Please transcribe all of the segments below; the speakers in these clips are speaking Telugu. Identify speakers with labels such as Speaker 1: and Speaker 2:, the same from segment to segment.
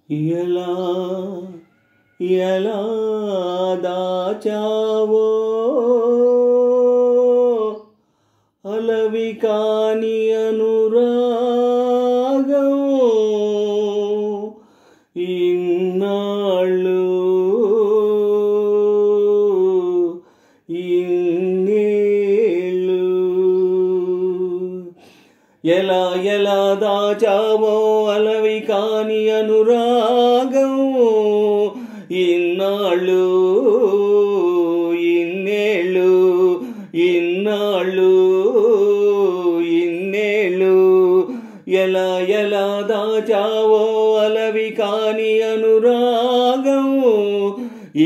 Speaker 1: ఎలా ఎలా దాచావో అలవి కాని అనురాగం ఇన్నాళ్ళు ఇన్నేళ్ళు ఎలా ఎలా దాచావో అలవి కాని అనురాగం ఇన్నాళ్ళు ఇన్నేళ్ళు ఇన్నాళ్ళు ఇన్నేళ్ళు ఎలా ఎలా దాచావో అలవి కాని అనురాగం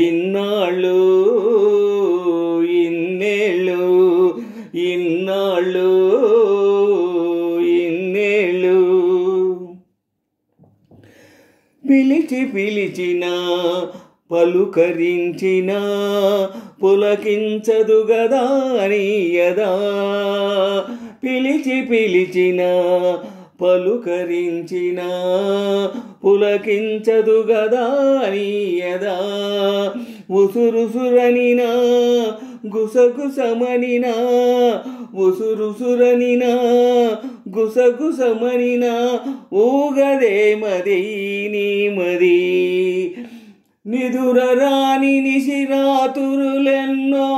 Speaker 1: ఇన్నాళ్ళు ఇన్నేళ్ళు ఇన్నాళ్ళు ఇన్నేళ్ళు పిలిచి పిలిచిన పలుకరించిన పులకించదు గదా నీయదా పిలిచి పిలిచిన పలుకరించిన పులకించదు గదా నీయదా ఉసురుసురనినా గుసగుసమనినా ఉసురుసురనినా గుసగుసమనినా ఊగదే మది నీ మది నిదురరాని నిశిరాతురులెన్నో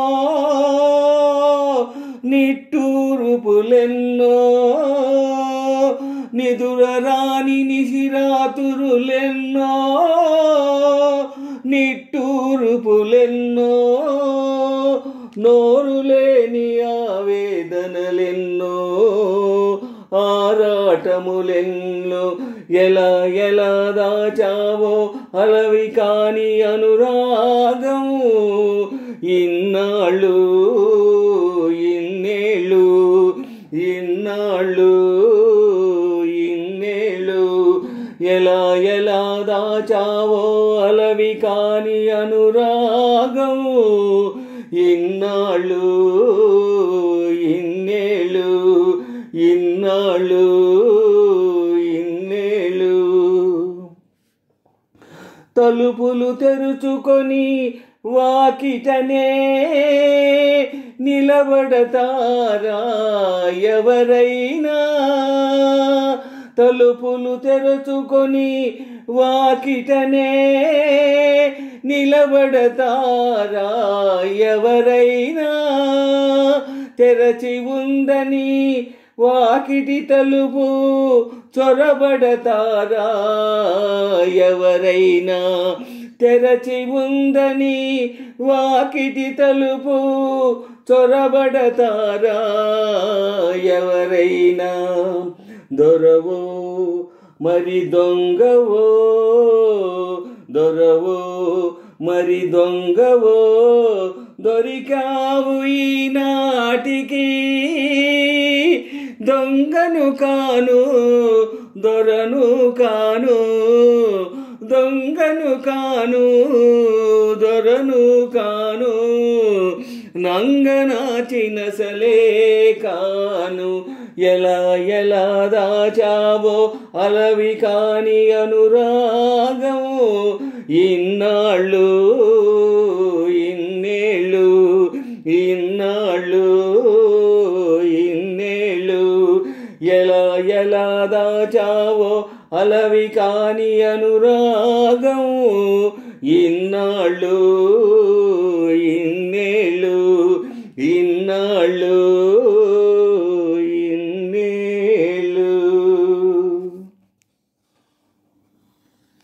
Speaker 1: నిట్టూర్పులెన్నో నిదురరాని నిశిరాతురులెన్నో నిట్టూర్పులెన్నో నోరులేని ఆవేదనలెన్నో ఆరాటములెన్నో ఎలా ఎలా దాచావో అలవి కాని అనురాగం ఇన్నాళ్ళు ఇన్నేళ్ళు ఇన్నాళ్ళు ఇన్నేళ్ళు ఎలా ఎలా దాచావో అలవి కాని అనురాగం ఇన్నాళ్ళు ఇన్నేళ్ళు ఇన్నాళ్ళు ఇన్నేళ్ళు తలుపులు తెరుచుకొని వాకిటనే నిలబడతారా ఎవరైనా తలుపులు తెరుచుకొని వాకిటనే నిలబడతారా ఎవరైనా తెరచి ఉందని వాకిటి తలుపు చొరబడతారా ఎవరైనా తెరచి ఉందని వాకిటి తలుపు చొరబడతారా ఎవరైనా దొరవో మరి దొంగవో దొరవో మరి దొంగవో దొరికావు ఈనాటికి దొంగను కాను దొరను కాను దొంగను కాను దొరను కాను నంగనాచిన సలే కాను ఎలా ఎలా దాచావో అలవి కాని అనురాగం ఇన్నాళ్ళు ఇన్నేళ్ళు ఇన్నాళ్ళు ఇన్నేళ్ళు ఎలా ఎలా దాచావో అలవి కాని అనురాగం ఇన్నాళ్ళు ఇన్నేళ్ళు